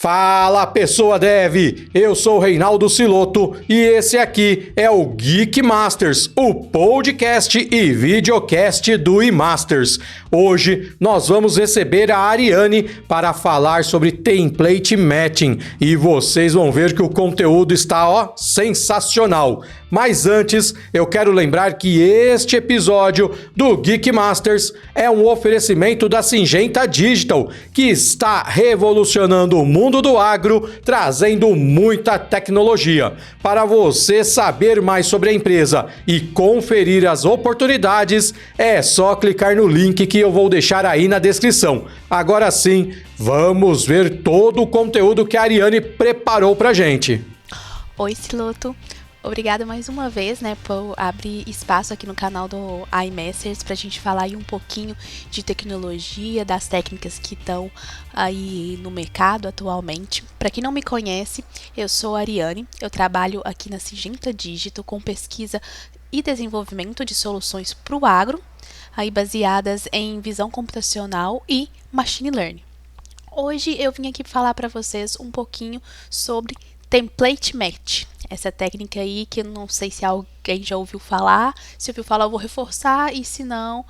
Fala, pessoa dev! Eu sou o Reinaldo Siloto e esse aqui é o Geek Masters, o podcast e videocast do eMasters. Hoje nós vamos receber a Ariane para falar sobre template matching e vocês vão ver que o conteúdo está, sensacional. Mas antes, eu quero lembrar que este episódio do Geek Masters é um oferecimento da Syngenta Digital, que está revolucionando o mundo do agro, trazendo muita tecnologia. Para você saber mais sobre a empresa e conferir as oportunidades, é só clicar no link que eu vou deixar aí na descrição. Agora sim, vamos ver todo o conteúdo que a Ariane preparou pra gente. Oi, Siloto. Obrigada mais uma vez, por abrir espaço aqui no canal do iMasters para a gente falar aí um pouquinho de tecnologia, das técnicas que estão aí no mercado atualmente. Para quem não me conhece, eu sou a Ariane, eu trabalho aqui na Syngenta Digital com pesquisa e desenvolvimento de soluções para o agro, aí baseadas em visão computacional e machine learning. Hoje eu vim aqui falar para vocês um pouquinho sobre template match. Essa técnica aí que eu não sei se alguém já ouviu falar. Se ouviu falar, eu vou reforçar. E se não,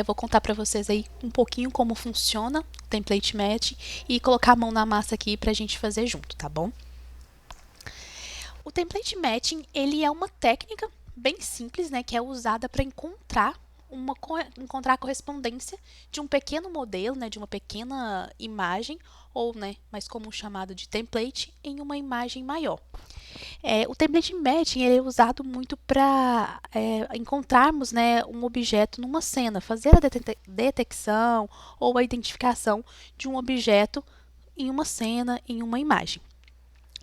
vou contar para vocês aí um pouquinho como funciona o template match e colocar a mão na massa aqui para a gente fazer junto, tá bom? O template matching, ele é uma técnica bem simples, que é usada para encontrar a correspondência de um pequeno modelo, de uma pequena imagem, ou mais comum chamado de template, em uma imagem maior. O template matching ele é usado muito para encontrarmos um objeto numa cena, fazer a detecção ou a identificação de um objeto em uma cena, em uma imagem.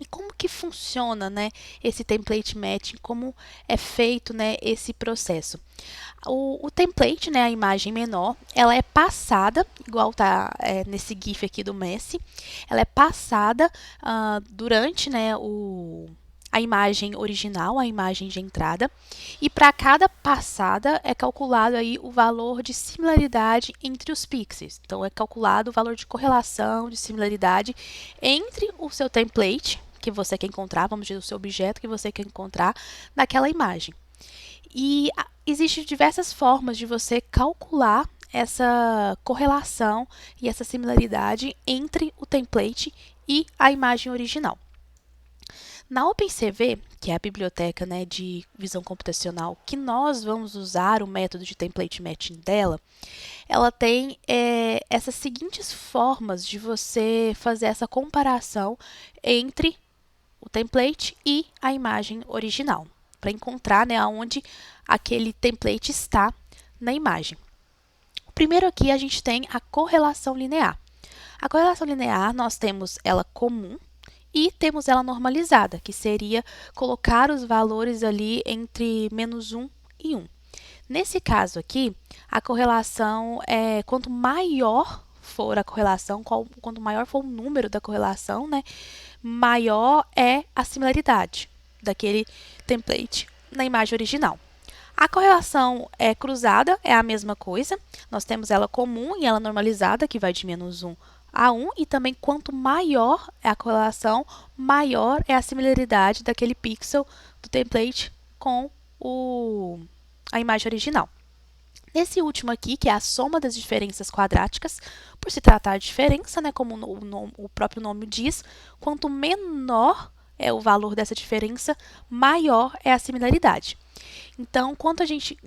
E como que funciona esse template matching, como é feito esse processo? O template, a imagem menor, ela é passada, igual está nesse GIF aqui do Messi, ela é passada durante a imagem original, a imagem de entrada, e para cada passada é calculado aí o valor de similaridade entre os pixels. Então, é calculado o valor de correlação, de similaridade entre o seu template, que você quer encontrar, vamos dizer, o seu objeto que você quer encontrar naquela imagem. E existem diversas formas de você calcular essa correlação e essa similaridade entre o template e a imagem original. Na OpenCV, que é a biblioteca de visão computacional que nós vamos usar o método de template matching dela, ela tem essas seguintes formas de você fazer essa comparação entre o template e a imagem original, para encontrar aonde aquele template está na imagem. Primeiro aqui a gente tem a correlação linear. A correlação linear nós temos ela comum e temos ela normalizada, que seria colocar os valores ali entre -1 e 1. Nesse caso aqui, a correlação quanto maior for a correlação, quanto maior for o número da correlação, maior é a similaridade daquele template na imagem original. A correlação cruzada é a mesma coisa, nós temos ela comum e ela normalizada, que vai de -1 a 1, e também quanto maior é a correlação, maior é a similaridade daquele pixel do template com a imagem original. Nesse último aqui, que é a soma das diferenças quadráticas, por se tratar de diferença, como o próprio nome diz, quanto menor é o valor dessa diferença, maior é a similaridade. Então, quando a gente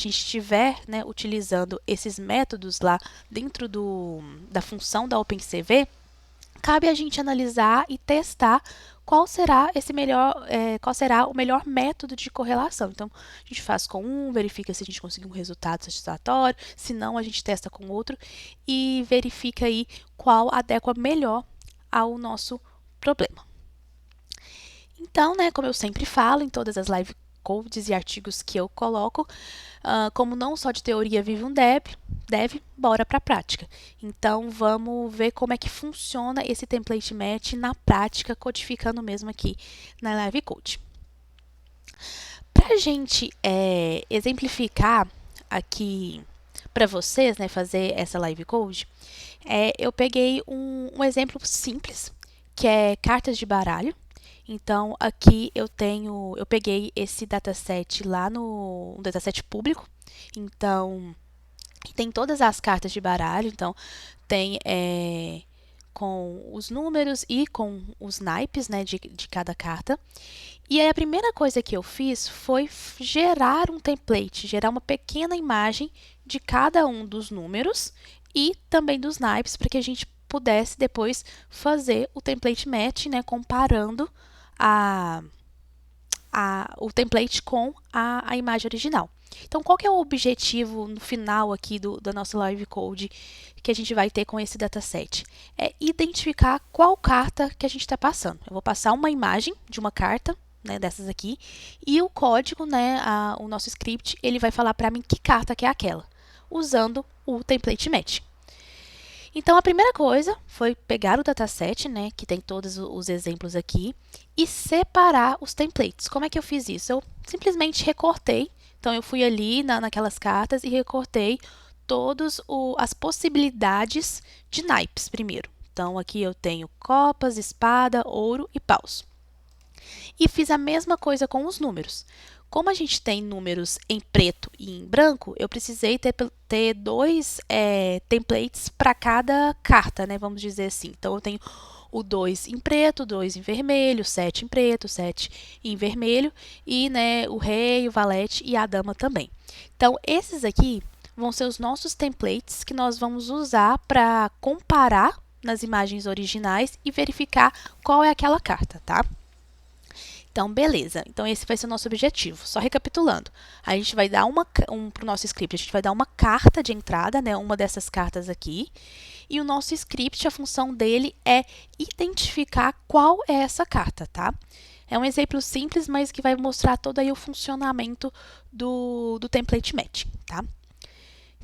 estiver utilizando esses métodos lá dentro da função da OpenCV, cabe a gente analisar e testar qual será o melhor método de correlação. Então, a gente faz com um, verifica se a gente conseguiu um resultado satisfatório, se não, a gente testa com outro e verifica aí qual adequa melhor ao nosso problema. Então, como eu sempre falo em todas as live codes e artigos que eu coloco, como não só de teoria vive um dev, bora para a prática. Então, vamos ver como é que funciona esse template match na prática, codificando mesmo aqui na live code. Para a gente exemplificar aqui para vocês, né, fazer essa live code, eu peguei um exemplo simples, que é cartas de baralho. Então, aqui eu peguei esse dataset lá no dataset público. Então, tem todas as cartas de baralho. Então, tem com os números e com os naipes, né, de cada carta. E aí, a primeira coisa que eu fiz foi gerar um template, gerar uma pequena imagem de cada um dos números e também dos naipes, para que a gente pudesse depois fazer o template match, né, comparando o template com a imagem original. Então, qual que é o objetivo no final aqui da nossa live code que a gente vai ter com esse dataset? É identificar qual carta que a gente está passando. Eu vou passar uma imagem de uma carta, né, dessas aqui, e o código, né, o nosso script, ele vai falar para mim que carta que é aquela, usando o template match. Então, a primeira coisa foi pegar o dataset, né, que tem todos os exemplos aqui, e separar os templates. Como é que eu fiz isso? Eu simplesmente recortei. Então, eu fui ali naquelas cartas e recortei todas as possibilidades de naipes primeiro. Então, aqui eu tenho copas, espada, ouro e paus. E fiz a mesma coisa com os números. Como a gente tem números em preto e em branco, eu precisei ter dois templates para cada carta, né? Vamos dizer assim. Então, eu tenho o 2 em preto, 2 em vermelho, 7 em preto, 7 em vermelho e, né, o rei, o valete e a dama também. Então, esses aqui vão ser os nossos templates que nós vamos usar para comparar nas imagens originais e verificar qual é aquela carta, tá? Então, beleza. Então, esse vai ser o nosso objetivo. Só recapitulando. A gente vai dar para o nosso script, a gente vai dar uma carta de entrada, né? Uma dessas cartas aqui. E o nosso script, a função dele é identificar qual é essa carta, tá? É um exemplo simples, mas que vai mostrar todo aí o funcionamento do template match, tá?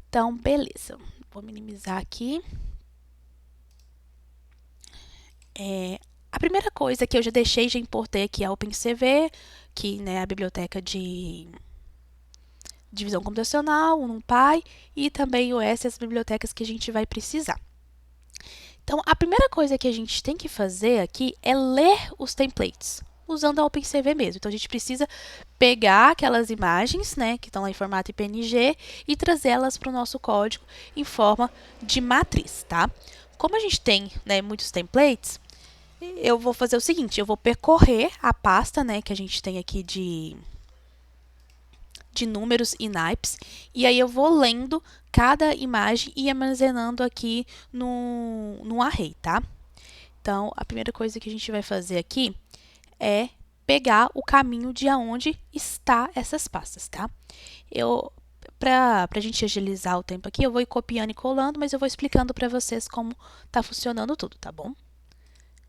Então, beleza. Vou minimizar aqui. A primeira coisa que eu já deixei, já importei aqui a OpenCV, que, né, é a biblioteca de divisão computacional, o NumPy e também o S, as bibliotecas que a gente vai precisar. Então, a primeira coisa que a gente tem que fazer aqui é ler os templates, usando a OpenCV mesmo. Então, a gente precisa pegar aquelas imagens, né, que estão lá em formato PNG e trazê-las para o nosso código em forma de matriz, tá? Como a gente tem, né, muitos templates, eu vou fazer o seguinte, eu vou percorrer a pasta, né, que a gente tem aqui de números e naipes, e aí eu vou lendo cada imagem e armazenando aqui no array, tá? Então, a primeira coisa que a gente vai fazer aqui é pegar o caminho de onde está essas pastas, tá? Para a gente agilizar o tempo aqui, eu vou ir copiando e colando, mas eu vou explicando para vocês como está funcionando tudo, tá bom?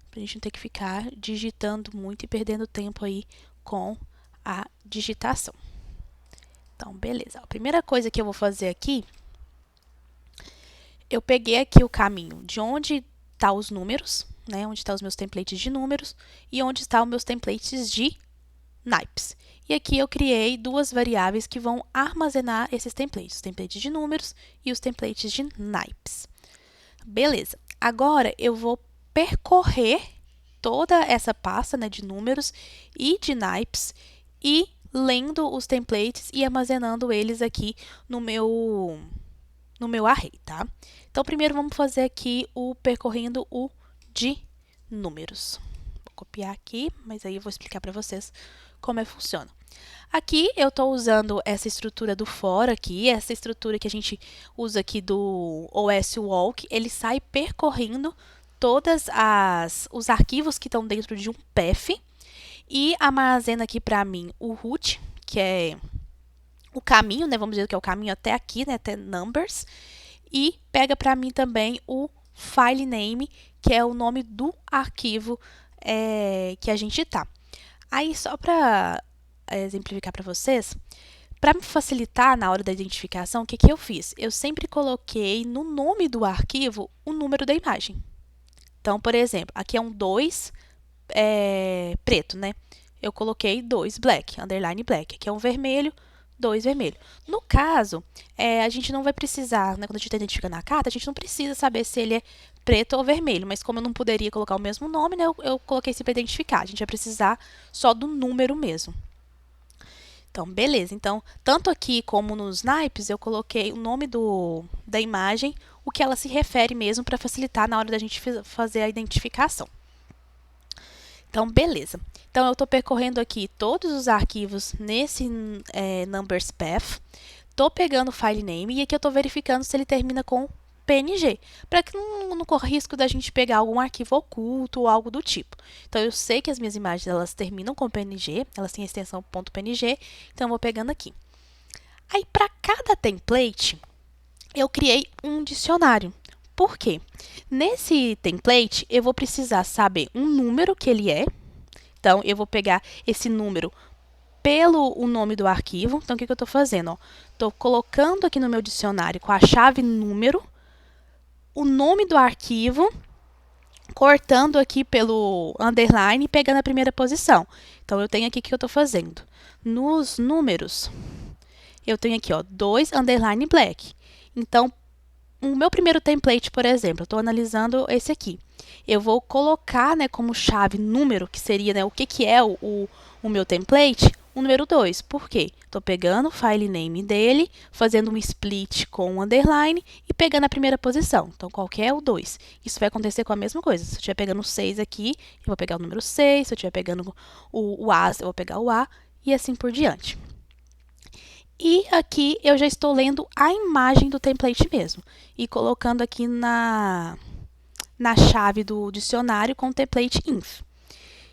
Para a gente não ter que ficar digitando muito e perdendo tempo aí com a digitação. Então, beleza. A primeira coisa que eu vou fazer aqui, eu peguei aqui o caminho de onde estão os números, né? Onde estão os meus templates de números e onde estão os meus templates de naipes. E aqui eu criei duas variáveis que vão armazenar esses templates, os templates de números e os templates de naipes. Beleza. Agora, eu vou percorrer toda essa pasta, né, de números e de naipes e lendo os templates e armazenando eles aqui no meu array, tá? Então, primeiro vamos fazer aqui percorrendo o de números. Vou copiar aqui, mas aí eu vou explicar para vocês como funciona. Aqui eu estou usando essa estrutura do for aqui, essa estrutura que a gente usa aqui do OS Walk, ele sai percorrendo todos os arquivos que estão dentro de um path e armazena aqui para mim o root, que é o caminho, né? Vamos dizer que é o caminho até aqui, né? Até numbers. E pega para mim também o file name, que é o nome do arquivo que a gente tá. Aí, só para exemplificar para vocês, para me facilitar na hora da identificação, o que eu fiz? Eu sempre coloquei no nome do arquivo o número da imagem. Então, por exemplo, aqui é um 2 preto, né? Eu coloquei 2 black, underline black. Aqui é um vermelho, 2 vermelho. No caso, a gente não vai precisar, né, quando a gente está identificando a carta, a gente não precisa saber se ele é preto ou vermelho, mas como eu não poderia colocar o mesmo nome, né, eu coloquei esse para identificar. A gente vai precisar só do número mesmo. Então, beleza. Então, tanto aqui como nos naipes, eu coloquei o nome da imagem, o que ela se refere mesmo, para facilitar na hora da gente fazer a identificação. Então, beleza. Então, eu estou percorrendo aqui todos os arquivos nesse Numbers Path. Estou pegando o file name e aqui eu estou verificando se ele termina com PNG, para que não corra risco da gente pegar algum arquivo oculto ou algo do tipo. Então, eu sei que as minhas imagens elas terminam com PNG, elas têm a extensão .png, então eu vou pegando aqui. Aí, para cada template, eu criei um dicionário. Por quê? Nesse template, eu vou precisar saber um número que ele é. Então, eu vou pegar esse número pelo o nome do arquivo. Então, o que eu estou fazendo? Estou colocando aqui no meu dicionário com a chave número, o nome do arquivo, cortando aqui pelo underline e pegando a primeira posição. Então, eu tenho aqui o que eu estou fazendo. Nos números, eu tenho aqui, ó, 2 underline black. Então, o meu primeiro template, por exemplo, eu estou analisando esse aqui. Eu vou colocar, né, como chave número, que seria, né, o que é o meu template, o número 2. Por quê? Estou pegando o file name dele, fazendo um split com um underline e pegando a primeira posição. Então, qual que é o 2? Isso vai acontecer com a mesma coisa. Se eu estiver pegando o 6 aqui, eu vou pegar o número 6. Se eu estiver pegando o A, eu vou pegar o A e assim por diante. E aqui eu já estou lendo a imagem do template mesmo e colocando aqui na chave do dicionário com o template inf.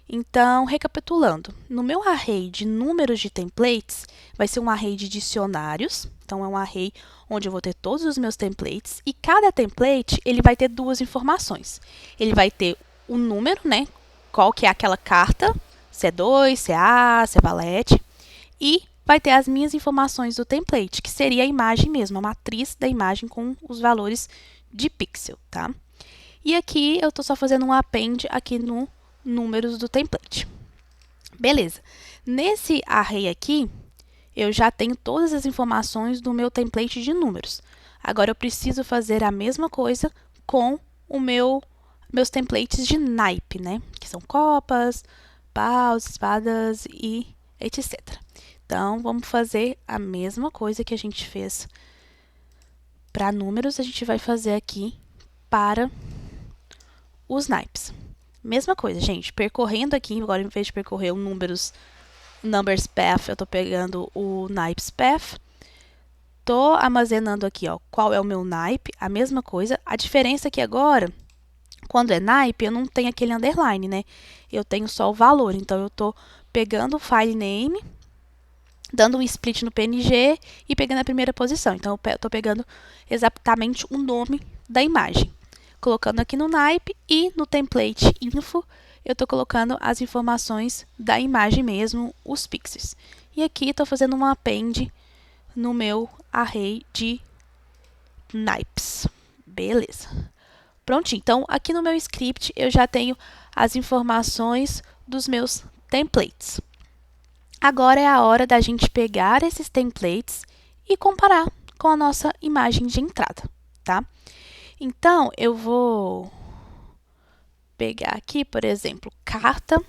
Então, recapitulando, no meu array de números de templates, vai ser um array de dicionários. Então, é um array onde eu vou ter todos os meus templates e cada template ele vai ter duas informações. Ele vai ter o número, né? Qual que é aquela carta, se é 2, se é A, se é valete, e vai ter as minhas informações do template, que seria a imagem mesmo, a matriz da imagem com os valores de pixel, tá? E aqui eu estou só fazendo um append aqui no números do template. Beleza. Nesse array aqui, eu já tenho todas as informações do meu template de números. Agora eu preciso fazer a mesma coisa com o meus templates de naipe, né? Que são copas, paus, espadas e etc. Então, vamos fazer a mesma coisa que a gente fez para números, a gente vai fazer aqui para os naipes. Mesma coisa, gente, percorrendo aqui, agora em vez de percorrer o numbers path, eu estou pegando o naipes path, estou armazenando aqui, ó, qual é o meu naipe, a mesma coisa. A diferença aqui agora, quando é naipe, eu não tenho aquele underline, né? Eu tenho só o valor, então eu estou pegando o file name, dando um split no PNG e pegando a primeira posição. Então, eu estou pegando exatamente o nome da imagem. Colocando aqui no naipe e no template info, eu estou colocando as informações da imagem mesmo, os pixels. E aqui estou fazendo um append no meu array de naipes. Beleza. Prontinho. Então, aqui no meu script, eu já tenho as informações dos meus templates. Agora é a hora da gente pegar esses templates e comparar com a nossa imagem de entrada, tá? Então, eu vou pegar aqui, por exemplo, carta.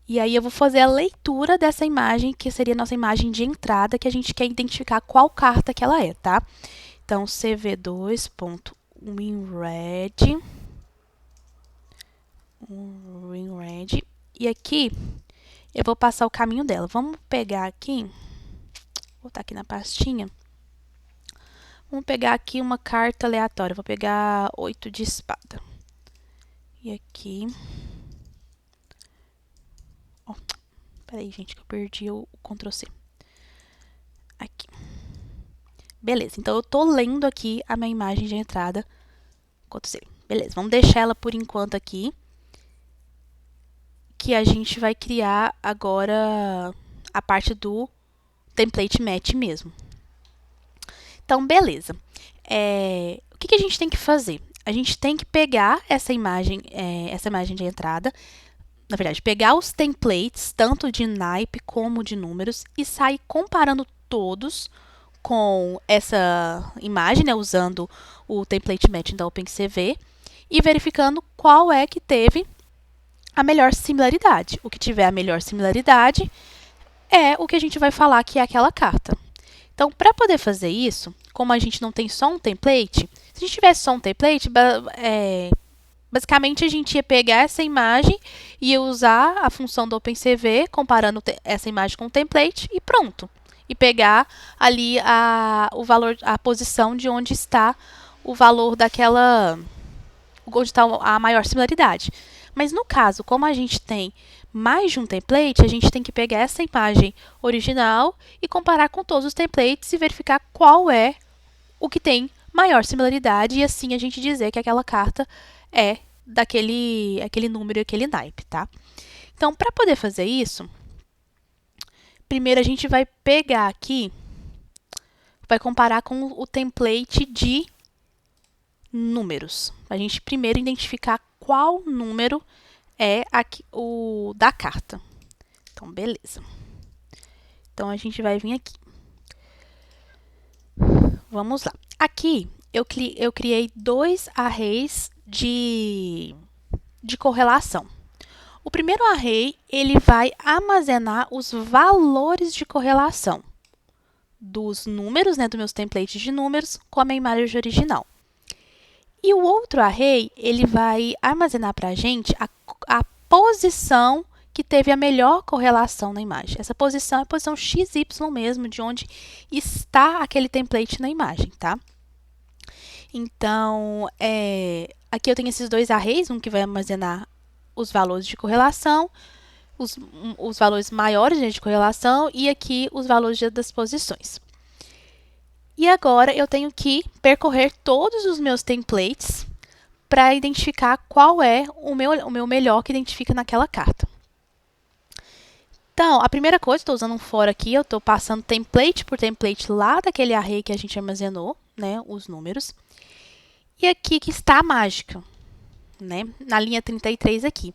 E aí eu vou fazer a leitura dessa imagem, que seria a nossa imagem de entrada, que a gente quer identificar qual carta que ela é, tá? Então, cv2.winRed. WinRed. E aqui eu vou passar o caminho dela. Vamos pegar aqui, vou botar aqui na pastinha. Vamos pegar aqui uma carta aleatória. Vou pegar 8 de espada. E aqui. Oh, peraí, gente, que eu perdi o Ctrl C. Aqui. Beleza, então eu tô lendo aqui a minha imagem de entrada. Ctrl C. Beleza, vamos deixar ela por enquanto aqui. Que a gente vai criar agora a parte do template match mesmo. Então, beleza. O que a gente tem que fazer? A gente tem que pegar essa imagem de entrada, na verdade, pegar os templates, tanto de naipe como de números, e sair comparando todos com essa imagem, né, usando o template matching da OpenCV, e verificando qual é que teve a melhor similaridade. O que tiver a melhor similaridade é o que a gente vai falar que é aquela carta. Então, para poder fazer isso, como a gente não tem só um template, se a gente tivesse só um template, basicamente a gente ia pegar essa imagem e ia usar a função do OpenCV, comparando essa imagem com o template e pronto. E pegar ali o valor, a posição de onde está o valor daquela, onde está a maior similaridade. Mas no caso, como a gente tem mais de um template, a gente tem que pegar essa imagem original e comparar com todos os templates e verificar qual é o que tem maior similaridade e assim a gente dizer que aquela carta é aquele número e aquele naipe, tá? Então, para poder fazer isso, primeiro a gente vai pegar aqui, vai comparar com o template de números. A gente primeiro identificar qual número é o da carta. Então, beleza. Então, a gente vai vir aqui. Vamos lá. Aqui, eu criei 2 arrays de correlação. O primeiro array, ele vai armazenar os valores de correlação dos números, né, dos meus templates de números, com a minha imagem original. E o outro array, ele vai armazenar para a gente a posição que teve a melhor correlação na imagem. Essa posição é a posição XY mesmo, de onde está aquele template na imagem, tá? Então, aqui eu tenho esses 2 arrays, um que vai armazenar os valores de correlação, os valores maiores de correlação, e aqui os valores das posições. E agora eu tenho que percorrer todos os meus templates para identificar qual é o meu melhor que identifica naquela carta. Então, a primeira coisa, estou usando um for aqui, eu estou passando template por template lá daquele array que a gente armazenou, né, os números. E aqui que está a mágica, né, na linha 33 aqui.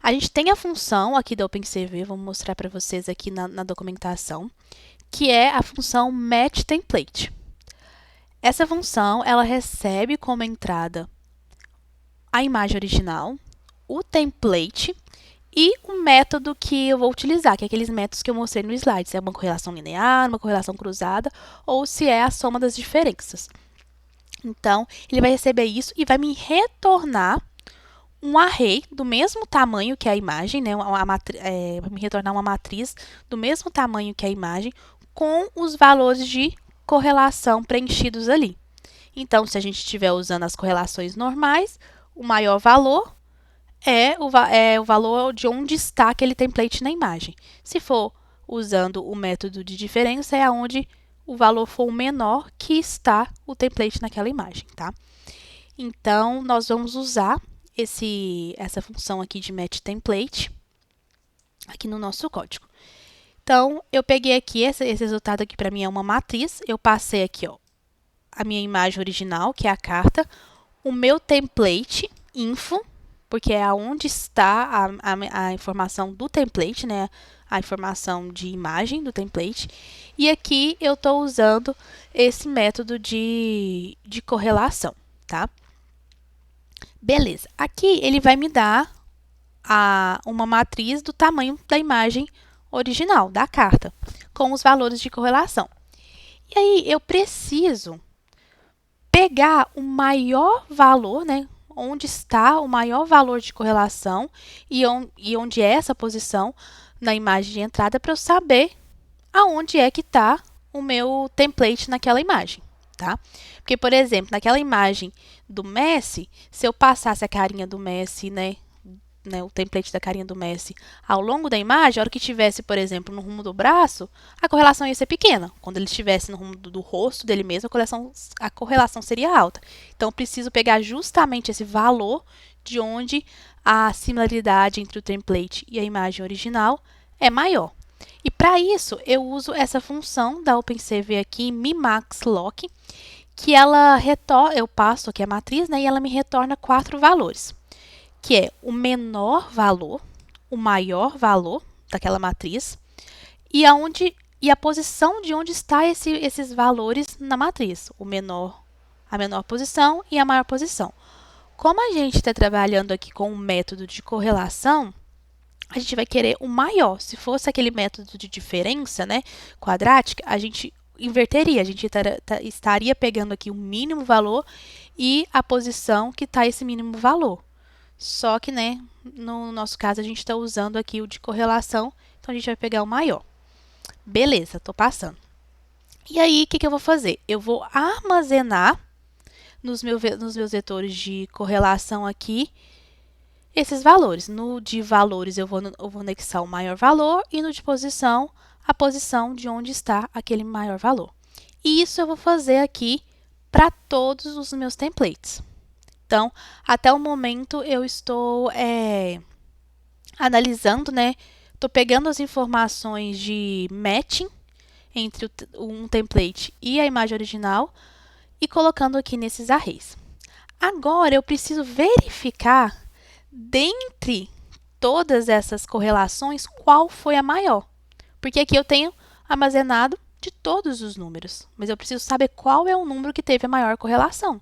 A gente tem a função aqui da OpenCV, vou mostrar para vocês aqui na documentação, que é a função matchTemplate. Essa função, ela recebe como entrada a imagem original, o template e o método que eu vou utilizar, que é aqueles métodos que eu mostrei no slide, se é uma correlação linear, uma correlação cruzada, ou se é a soma das diferenças. Então, ele vai receber isso e vai me retornar um array do mesmo tamanho que a imagem, né? Vai me retornar uma matriz do mesmo tamanho que a imagem, com os valores de correlação preenchidos ali. Então, se a gente estiver usando as correlações normais, o maior valor é o valor de onde está aquele template na imagem. Se for usando o método de diferença, é onde o valor for o menor que está o template naquela imagem, tá? Então, nós vamos usar essa função aqui de matchTemplate aqui no nosso código. Então, eu peguei aqui, esse resultado aqui para mim é uma matriz, eu passei aqui, ó, a minha imagem original, que é a carta, o meu template, info, porque é onde está a informação do template, né, a informação de imagem do template, e aqui eu estou usando esse método de correlação, tá? Beleza, aqui ele vai me dar uma matriz do tamanho da imagem original, da carta, com os valores de correlação. E aí, eu preciso pegar o maior valor, né, onde está o maior valor de correlação e onde é essa posição na imagem de entrada para eu saber aonde é que está o meu template naquela imagem, tá? Porque, por exemplo, naquela imagem do Messi, se eu passasse a carinha do Messi, né, o template da carinha do Messi ao longo da imagem, a hora que estivesse, por exemplo, no rumo do braço, a correlação ia ser pequena. Quando ele estivesse no rumo do rosto dele mesmo, a correlação seria alta. Então, eu preciso pegar justamente esse valor de onde a similaridade entre o template e a imagem original é maior. E para isso, eu uso essa função da OpenCV aqui, mimaxlock, que eu passo aqui a matriz, né, e ela me retorna 4 valores, que é o menor valor, o maior valor daquela matriz e a posição de onde está esses valores na matriz, a menor posição e a maior posição. Como a gente está trabalhando aqui com um método de correlação, a gente vai querer o maior. Se fosse aquele método de diferença, né, quadrática, a gente inverteria. A gente estaria pegando aqui o mínimo valor e a posição que está esse mínimo valor. Só que, né, no nosso caso, a gente está usando aqui o de correlação, então a gente vai pegar o maior. Beleza, estou passando. E aí, o que eu vou fazer? Eu vou armazenar nos meus vetores de correlação aqui esses valores. No de valores, eu vou anexar o maior valor e no de posição, a posição de onde está aquele maior valor. E isso eu vou fazer aqui para todos os meus templates. Então, até o momento, eu estou analisando, né? Estou pegando as informações de matching entre um template e a imagem original e colocando aqui nesses arrays. Agora, eu preciso verificar, dentre todas essas correlações, qual foi a maior. Porque aqui eu tenho armazenado de todos os números, mas eu preciso saber qual é o número que teve a maior correlação.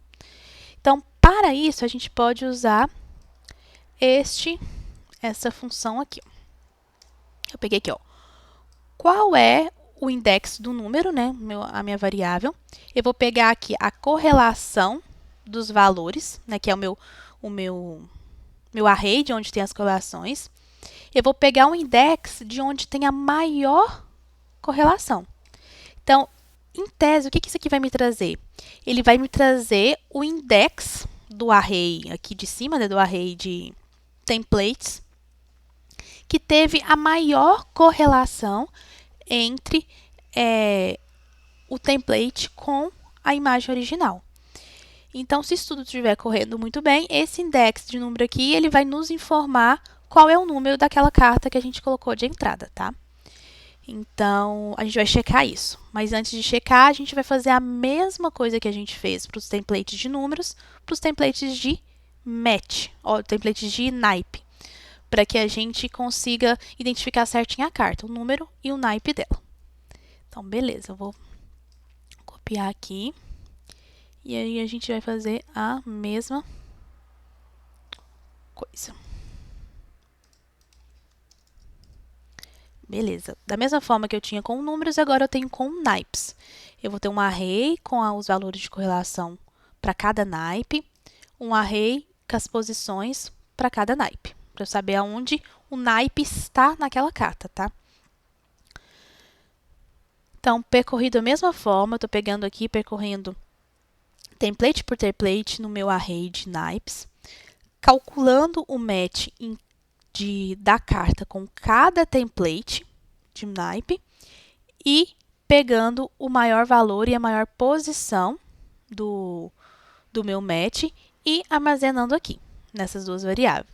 Então, para isso, a gente pode usar essa função aqui. Eu peguei aqui, ó. Qual é o index do número, né? A minha variável. Eu vou pegar aqui a correlação dos valores, né? Que é o meu array, de onde tem as correlações. Eu vou pegar um index de onde tem a maior correlação. Então, em tese, o que isso aqui vai me trazer? Ele vai me trazer o index do array aqui de cima, né, do array de templates, que teve a maior correlação entre o template com a imagem original. Então, se isso tudo estiver correndo muito bem, esse index de número aqui, ele vai nos informar qual é o número daquela carta que a gente colocou de entrada, tá? Então, a gente vai checar isso. Mas antes de checar, a gente vai fazer a mesma coisa que a gente fez para os templates de números, para os templates de match, ou templates de naipe, para que a gente consiga identificar certinho a carta, o número e o naipe dela. Então, beleza, eu vou copiar aqui. E aí, a gente vai fazer a mesma coisa. Beleza. Da mesma forma que eu tinha com números, agora eu tenho com naipes. Eu vou ter um array com os valores de correlação para cada naipe, um array com as posições para cada naipe, para eu saber aonde o naipe está naquela carta, tá? Então, percorrido da mesma forma, eu estou pegando aqui, percorrendo template por template no meu array de naipes, calculando o match da carta com cada template de naipe e pegando o maior valor e a maior posição do meu match e armazenando aqui, nessas duas variáveis,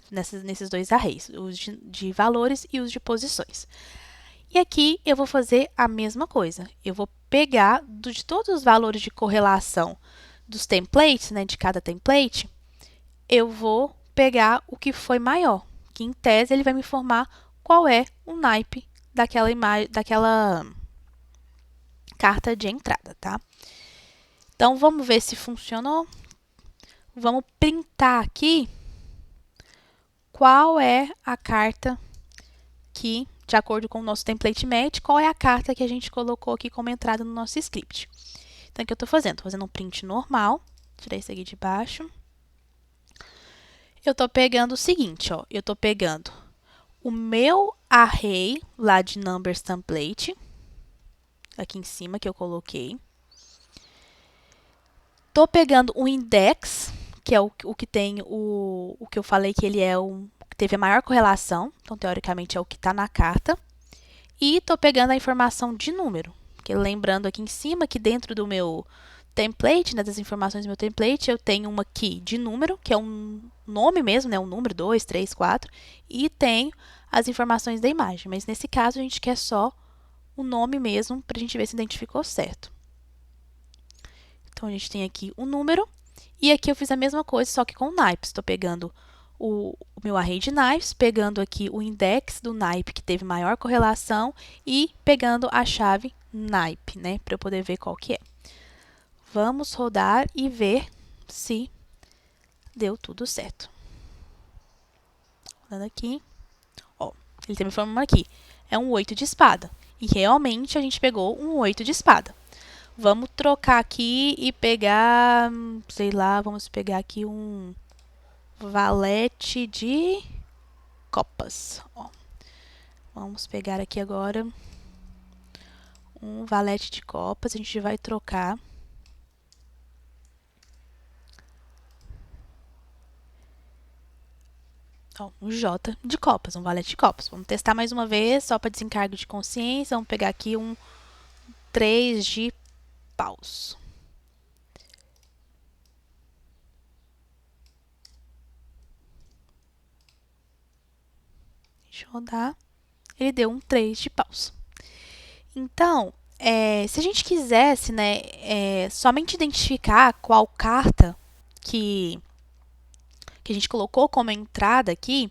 nesses dois arrays, os de valores e os de posições. E aqui eu vou fazer a mesma coisa. Eu vou pegar de todos os valores de correlação dos templates, né, de cada template, eu vou pegar o que foi maior, que em tese ele vai me informar qual é o naipe daquela carta de entrada, tá? Então, vamos ver se funcionou. Vamos printar aqui qual é a carta que, de acordo com o nosso template match, qual é a carta que a gente colocou aqui como entrada no nosso script. Então, o que eu estou fazendo? Estou fazendo um print normal. Tirei isso aqui de baixo. Eu estou pegando o seguinte, ó. Eu estou pegando o meu array lá de numbers template, aqui em cima que eu coloquei. Estou pegando o index, que é o que tem o que eu falei que ele é o que teve a maior correlação, então teoricamente é o que está na carta. E estou pegando a informação de número, que lembrando aqui em cima que dentro do meu template, né, das informações do meu template, eu tenho uma key de número, que é um nome mesmo, né, um número 2, 3, 4, e tenho as informações da imagem. Mas nesse caso a gente quer só o nome mesmo, para a gente ver se identificou certo. Então a gente tem aqui o número, e aqui eu fiz a mesma coisa, só que com naipes. Estou pegando o meu array de naipes, pegando aqui o index do naipe que teve maior correlação e pegando a chave naipe, né, para eu poder ver qual que é. Vamos rodar e ver se deu tudo certo. Rodando aqui, ó, ele está me informando aqui, é um 8 de espada. E realmente a gente pegou um 8 de espada. Vamos trocar aqui e pegar, sei lá, vamos pegar aqui um valete de copas. Ó. Vamos pegar aqui agora um valete de copas. A gente vai trocar. Ó, um J de copas, um valete de copas. Vamos testar mais uma vez, só para desencargo de consciência. Vamos pegar aqui um 3 de paus. Deixa eu rodar. Ele deu um 3 de paus. Então, se a gente quisesse, né, somente identificar qual carta que a gente colocou como entrada aqui,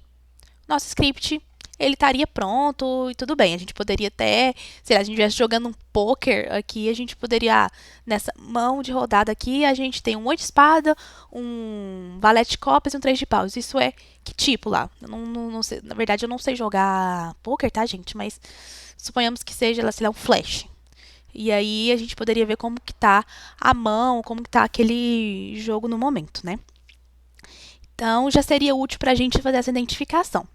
nosso script ele estaria pronto e tudo bem. A gente poderia até, se a gente estivesse jogando um poker aqui, a gente poderia, nessa mão de rodada aqui, a gente tem um 8 de espada, um valete de copas e um 3 de paus. Isso é que tipo lá? Eu não sei, na verdade, eu não sei jogar poker, tá, gente? Mas suponhamos que seja, sei lá, um flash. E aí a gente poderia ver como que tá a mão, como que tá aquele jogo no momento, né? Então, já seria útil para a gente fazer essa identificação.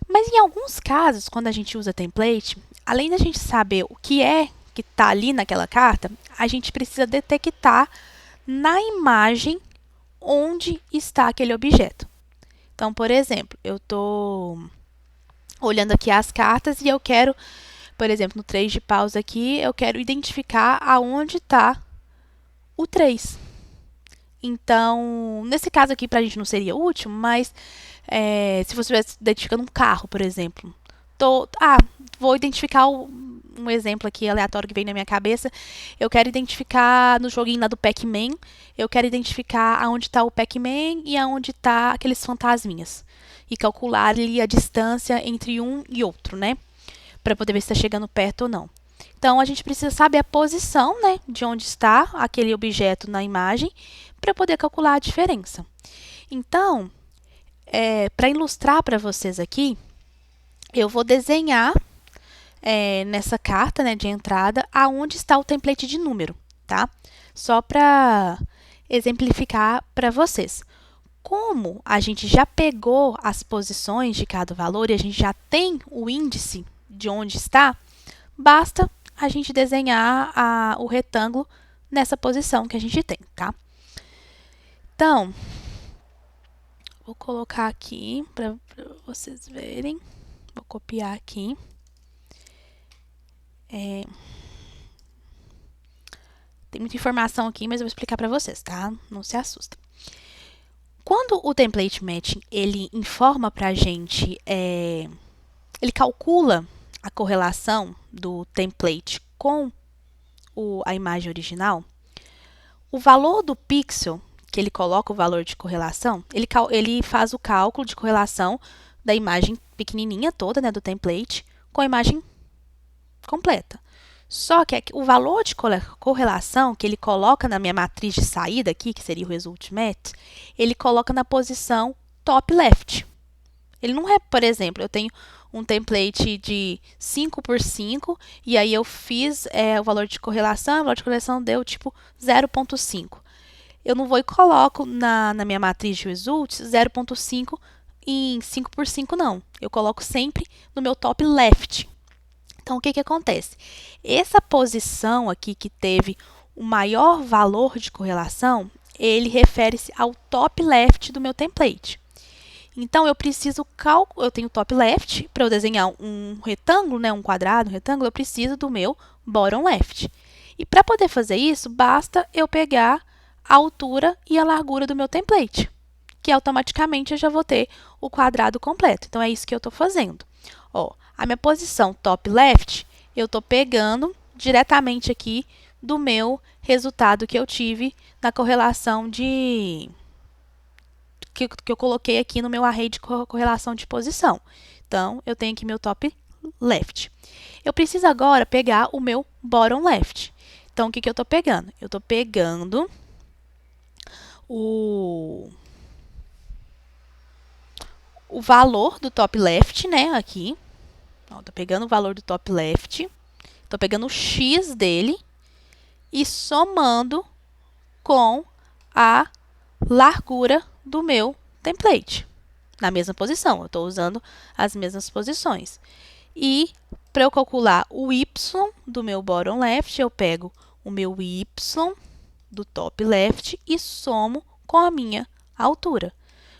Mas em alguns casos, quando a gente usa template, além da gente saber o que é que está ali naquela carta, a gente precisa detectar na imagem onde está aquele objeto. Então, por exemplo, eu estou olhando aqui as cartas e eu quero, por exemplo, no 3 de paus aqui, eu quero identificar aonde está o 3. Então, nesse caso aqui, para a gente não seria útil, mas se você estivesse identificando um carro, por exemplo, vou identificar um exemplo aqui aleatório que veio na minha cabeça. Eu quero identificar no joguinho lá do Pac-Man, eu quero identificar aonde está o Pac-Man e aonde está aqueles fantasminhas. E calcular ali a distância entre um e outro, né? Para poder ver se está chegando perto ou não. Então, a gente precisa saber a posição, né, de onde está aquele objeto na imagem para poder calcular a diferença. Então, para ilustrar para vocês aqui, eu vou desenhar nessa carta, né, de entrada aonde está o template de número, tá? Só para exemplificar para vocês. Como a gente já pegou as posições de cada valor e a gente já tem o índice de onde está, basta a gente desenhar o retângulo nessa posição que a gente tem, tá? Então, vou colocar aqui para vocês verem. Vou copiar aqui. Tem muita informação aqui, mas eu vou explicar para vocês, tá? Não se assusta. Quando o template matching ele informa para a gente, ele calcula a correlação do template com a imagem original, o valor do pixel que ele coloca o valor de correlação, ele faz o cálculo de correlação da imagem pequenininha toda, né, do template, com a imagem completa. Só que o valor de correlação que ele coloca na minha matriz de saída aqui, que seria o result mat, ele coloca na posição top left. Ele não é, por exemplo, eu tenho um template de 5 por 5, e aí eu fiz o valor de correlação, o valor de correlação deu tipo 0,5. Eu não vou e coloco na minha matriz de results 0,5 em 5 por 5, não. Eu coloco sempre no meu top left. Então, o que acontece? Essa posição aqui que teve o maior valor de correlação, ele refere-se ao top left do meu template. Então, eu tenho top left, para eu desenhar um retângulo, né, um quadrado, um retângulo, eu preciso do meu bottom left. E para poder fazer isso, basta eu pegar a altura e a largura do meu template, que automaticamente eu já vou ter o quadrado completo. Então, é isso que eu estou fazendo. Ó, a minha posição top left, eu estou pegando diretamente aqui do meu resultado que eu tive na correlação de que eu coloquei aqui no meu array de correlação de posição. Então, eu tenho aqui meu top left. Eu preciso agora pegar o meu bottom left. Então, o que eu estou pegando? Eu estou pegando o valor do top left, né, aqui. Estou pegando o valor do top left, estou pegando o x dele e somando com a largura do meu template. Na mesma posição, eu estou usando as mesmas posições. E para eu calcular o y do meu bottom left, eu pego o meu y do top left e somo com a minha altura.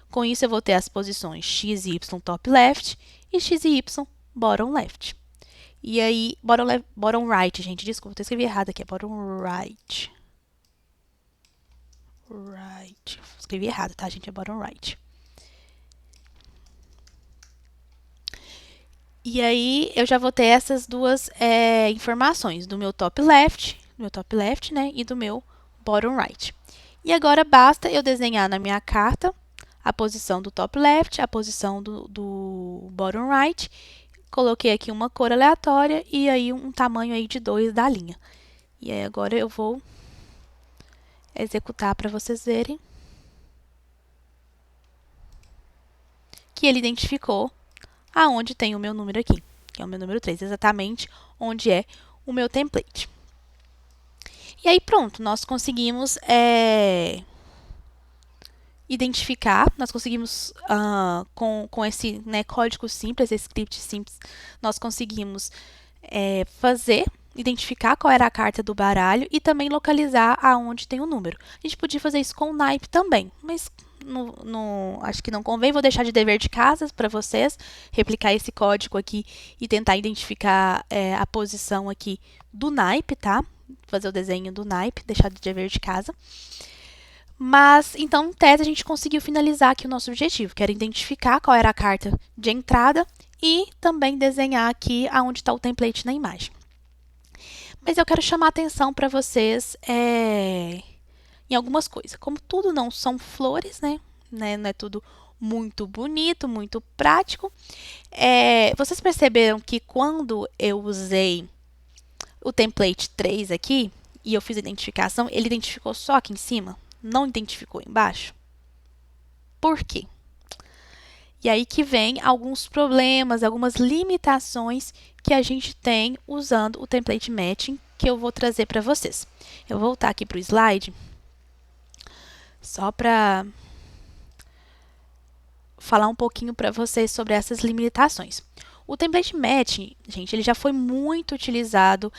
Com isso, eu vou ter as posições x e y top left e x e y bottom left. E aí, bottom right, gente, desculpa, eu escrevi errado aqui, é bottom right. Escrevi errado, tá, gente? É bottom right. E aí, eu já vou ter essas duas informações, do meu top left, né, e do meu bottom right. E agora, basta eu desenhar na minha carta a posição do top left, a posição do bottom right. Coloquei aqui uma cor aleatória e aí um tamanho aí de 2 da linha. E aí, agora eu vou executar para vocês verem que ele identificou aonde tem o meu número aqui, que é o meu número 3, exatamente onde é o meu template. E aí, pronto, nós conseguimos identificar, nós conseguimos, com esse código simples, esse script simples, nós conseguimos identificar qual era a carta do baralho e também localizar aonde tem o número. A gente podia fazer isso com o naipe também, mas acho que não convém, vou deixar de dever de casa para vocês, replicar esse código aqui e tentar identificar a posição aqui do naipe, tá? Fazer o desenho do naipe, deixar de dever de casa. Mas, então, em tese, a gente conseguiu finalizar aqui o nosso objetivo, que era identificar qual era a carta de entrada e também desenhar aqui aonde está o template na imagem. Mas eu quero chamar a atenção para vocês em algumas coisas. Como tudo não são flores, né? Não é tudo muito bonito, muito prático. Vocês perceberam que quando eu usei o template 3 aqui, e eu fiz a identificação, ele identificou só aqui em cima, não identificou embaixo? Por quê? E aí que vem alguns problemas, algumas limitações que a gente tem usando o template matching, que eu vou trazer para vocês. Eu vou voltar aqui para o slide, só para falar um pouquinho para vocês sobre essas limitações. O template matching, gente, ele já foi muito utilizado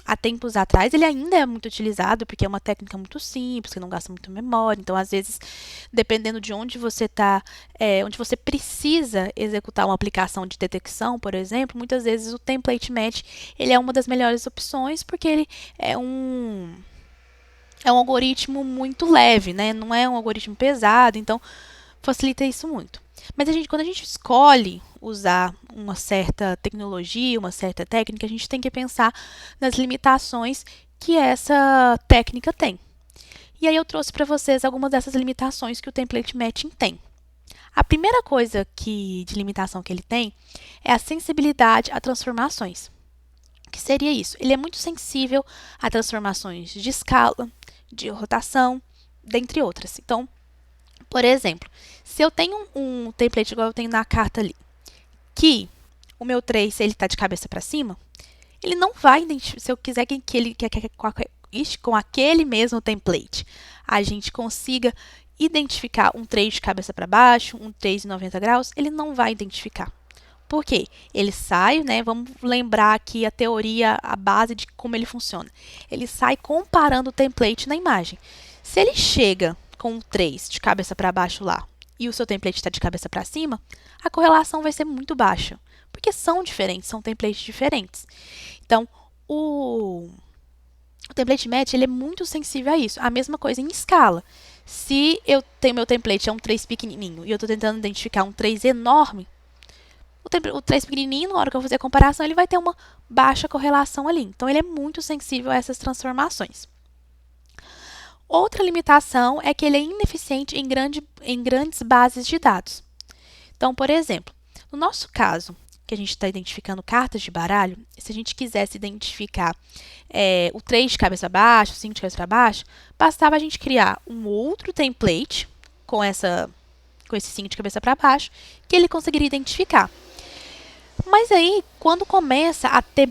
há tempos atrás. Ele ainda é muito utilizado porque é uma técnica muito simples, que não gasta muito memória. Então, às vezes, dependendo de onde você está, onde você precisa executar uma aplicação de detecção, por exemplo, muitas vezes o template match ele é uma das melhores opções porque ele é um algoritmo muito leve, né? Não é um algoritmo pesado, então facilita isso muito. Mas quando a gente escolhe usar uma certa tecnologia, uma certa técnica, a gente tem que pensar nas limitações que essa técnica tem. E aí eu trouxe para vocês algumas dessas limitações que o template matching tem. A primeira coisa de limitação que ele tem é a sensibilidade a transformações. O que seria isso? Ele é muito sensível a transformações de escala, de rotação, dentre outras. Então, por exemplo, se eu tenho um template igual eu tenho na carta ali, que o meu 3 ele está de cabeça para cima, ele não vai identificar, se eu quiser que com aquele mesmo template a gente consiga identificar um 3 de cabeça para baixo, um 3 em 90 graus, ele não vai identificar. Por quê? Ele sai, né? Vamos lembrar aqui a teoria, a base de como ele funciona. Ele sai comparando o template na imagem. Se ele chega com um 3 de cabeça para baixo lá e o seu template está de cabeça para cima, a correlação vai ser muito baixa, porque são diferentes, são templates diferentes. Então, o template match ele é muito sensível a isso. A mesma coisa em escala. Se eu tenho meu template é um 3 pequenininho e eu estou tentando identificar um 3 enorme, o 3 pequenininho, na hora que eu fazer a comparação, ele vai ter uma baixa correlação ali. Então, ele é muito sensível a essas transformações. Outra limitação é que ele é ineficiente em grandes bases de dados. Então, por exemplo, no nosso caso, que a gente está identificando cartas de baralho, se a gente quisesse identificar o 3 de cabeça baixa, o 5 de cabeça baixa, bastava a gente criar um outro template com esse 5 de cabeça para baixo, que ele conseguiria identificar. Mas aí, quando começa a ter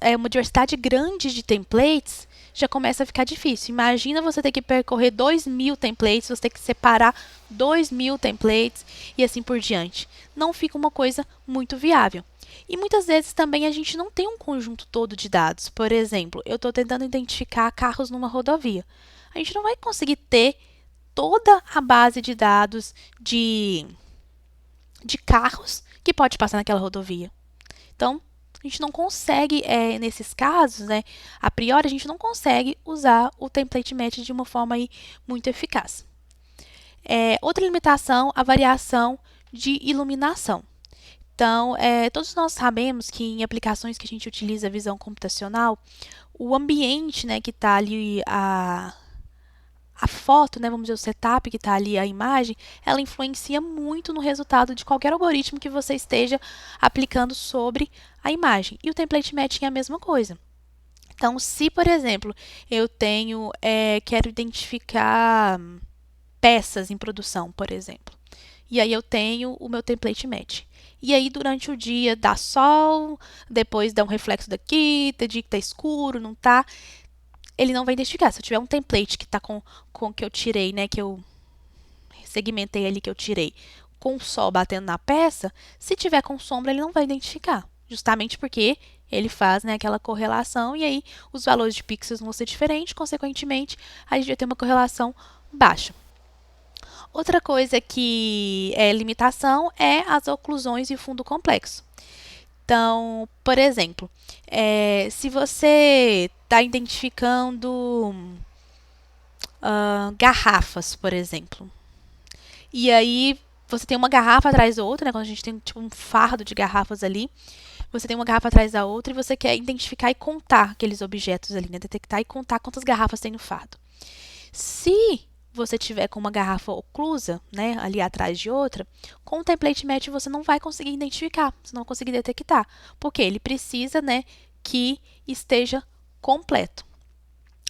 uma diversidade grande de templates, já começa a ficar difícil. Imagina você ter que percorrer 2.000 templates, você ter que separar 2.000 templates e assim por diante. Não fica uma coisa muito viável. E muitas vezes também a gente não tem um conjunto todo de dados. Por exemplo, eu estou tentando identificar carros numa rodovia. A gente não vai conseguir ter toda a base de dados de carros que pode passar naquela rodovia. Então, a gente não consegue, nesses casos, né, a priori, a gente não consegue usar o template match de uma forma aí muito eficaz. Outra limitação, a variação de iluminação. Então, todos nós sabemos que em aplicações que a gente utiliza a visão computacional, o ambiente, né, que está ali, a foto, né, vamos dizer, o setup que está ali, a imagem, ela influencia muito no resultado de qualquer algoritmo que você esteja aplicando sobre a imagem. E o template matching é a mesma coisa. Então, se, por exemplo, eu quero identificar peças em produção, por exemplo, e aí eu tenho o meu template match. E aí, durante o dia, dá sol, depois dá um reflexo daqui, tem dia que tá escuro, não tá. Ele não vai identificar. Se eu tiver um template que está com que eu tirei, né, que eu segmentei ali, que eu tirei, com o sol batendo na peça, se tiver com sombra, ele não vai identificar. Justamente porque ele faz, né, aquela correlação e aí os valores de pixels vão ser diferentes, consequentemente, a gente vai ter uma correlação baixa. Outra coisa que é limitação é as oclusões e o fundo complexo. Então, por exemplo, se você está identificando garrafas, por exemplo, e aí você tem uma garrafa atrás da outra, né? Quando a gente tem tipo um fardo de garrafas ali, você tem uma garrafa atrás da outra e você quer identificar e contar aqueles objetos ali, né? Detectar e contar quantas garrafas tem no fardo. Se você tiver com uma garrafa oclusa, né, ali atrás de outra, com o template match você não vai conseguir identificar, você não vai conseguir detectar, porque ele precisa, né, que esteja completo.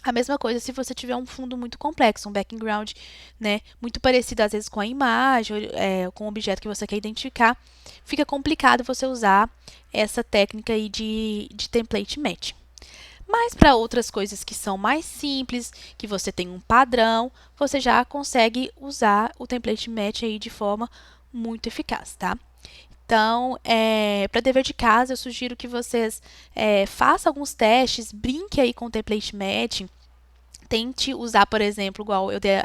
A mesma coisa se você tiver um fundo muito complexo, um background, né, muito parecido às vezes com a imagem, com o objeto que você quer identificar, fica complicado você usar essa técnica aí de template match. Mas para outras coisas que são mais simples, que você tem um padrão, você já consegue usar o template match aí de forma muito eficaz, tá? Então, para dever de casa, eu sugiro que vocês façam alguns testes, brinque aí com o template match. Tente usar, por exemplo, igual eu dei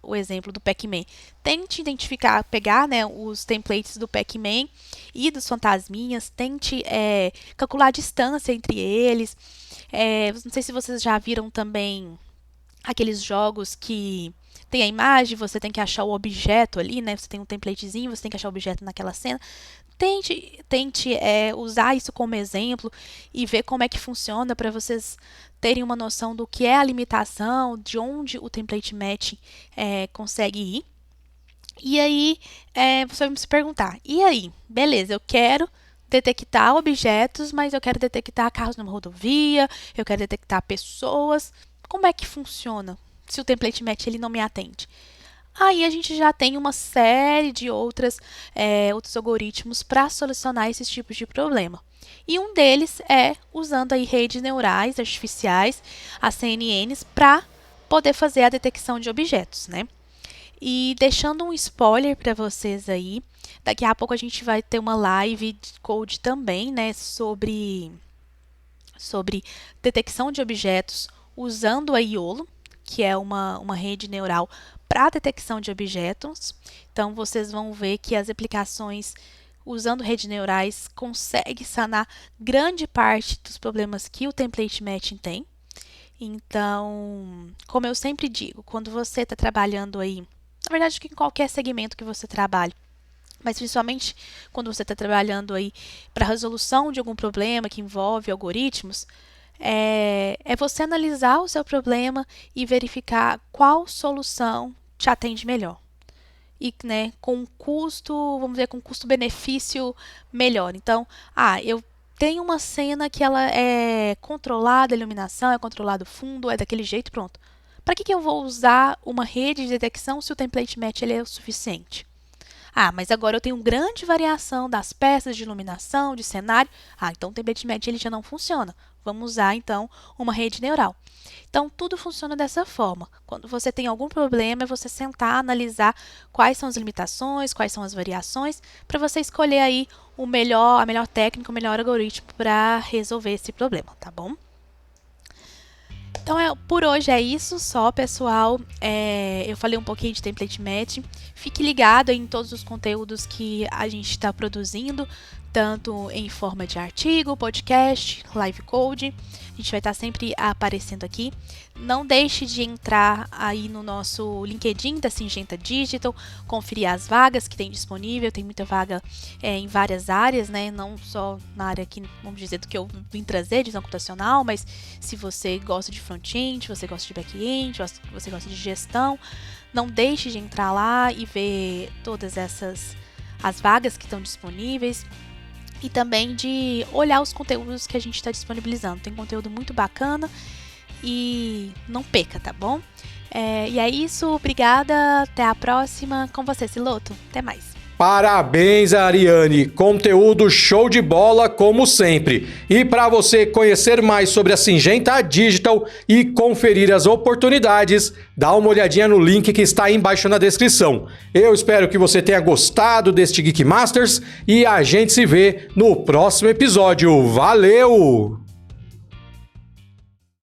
o exemplo do Pac-Man. Tente identificar, pegar, né, os templates do Pac-Man e dos fantasminhas. Tente calcular a distância entre eles. Não sei se vocês já viram também aqueles jogos que tem a imagem, você tem que achar o objeto ali, né? Você tem um templatezinho, você tem que achar o objeto naquela cena. Tente usar isso como exemplo e ver como é que funciona para vocês terem uma noção do que é a limitação, de onde o template matching consegue ir. E aí, você vai se perguntar, e aí? Beleza, eu quero detectar objetos, mas eu quero detectar carros numa rodovia, eu quero detectar pessoas. Como é que funciona se o template match ele não me atende? Aí a gente já tem uma série de outros algoritmos para solucionar esses tipos de problema. E um deles é usando aí redes neurais artificiais, as CNNs, para poder fazer a detecção de objetos, né? E deixando um spoiler para vocês aí, daqui a pouco a gente vai ter uma live de code também, né, sobre detecção de objetos usando a Iolo, que é uma rede neural para detecção de objetos. Então, vocês vão ver que as aplicações usando redes neurais conseguem sanar grande parte dos problemas que o template matching tem. Então, como eu sempre digo, quando você está trabalhando aí, na verdade, em qualquer segmento que você trabalhe, mas principalmente quando você está trabalhando aí para a resolução de algum problema que envolve algoritmos, é você analisar o seu problema e verificar qual solução te atende melhor. E, né, com custo, vamos ver, com custo-benefício melhor. Então, eu tenho uma cena que ela é controlada, a iluminação é controlado o fundo, é daquele jeito, pronto. Para que eu vou usar uma rede de detecção se o template match ele é o suficiente? Mas agora eu tenho grande variação das peças de iluminação, de cenário. Então o template match ele já não funciona. Vamos usar, então, uma rede neural. Então, tudo funciona dessa forma. Quando você tem algum problema, é você sentar, analisar quais são as limitações, quais são as variações, para você escolher aí a melhor técnica, o melhor algoritmo para resolver esse problema, tá bom? Então, por hoje é isso só, pessoal. Eu falei um pouquinho de template match. Fique ligado em todos os conteúdos que a gente está produzindo, tanto em forma de artigo, podcast, live code. A gente vai estar sempre aparecendo aqui. Não deixe de entrar aí no nosso LinkedIn da Syngenta Digital, conferir as vagas que tem disponível. Tem muita vaga em várias áreas, né? Não só na área aqui, vamos dizer, do que eu vim trazer, de visão computacional, mas se você gosta de front-end, você gosta de back-end, você gosta de gestão, não deixe de entrar lá e ver todas as vagas que estão disponíveis. E também de olhar os conteúdos que a gente está disponibilizando. Tem conteúdo muito bacana e não perca, tá bom? E é isso, obrigada, até a próxima. Com você, Siloto, até mais. Parabéns, Ariane! Conteúdo show de bola, como sempre. E para você conhecer mais sobre a Syngenta Digital e conferir as oportunidades, dá uma olhadinha no link que está aí embaixo na descrição. Eu espero que você tenha gostado deste Geek Masters e a gente se vê no próximo episódio. Valeu!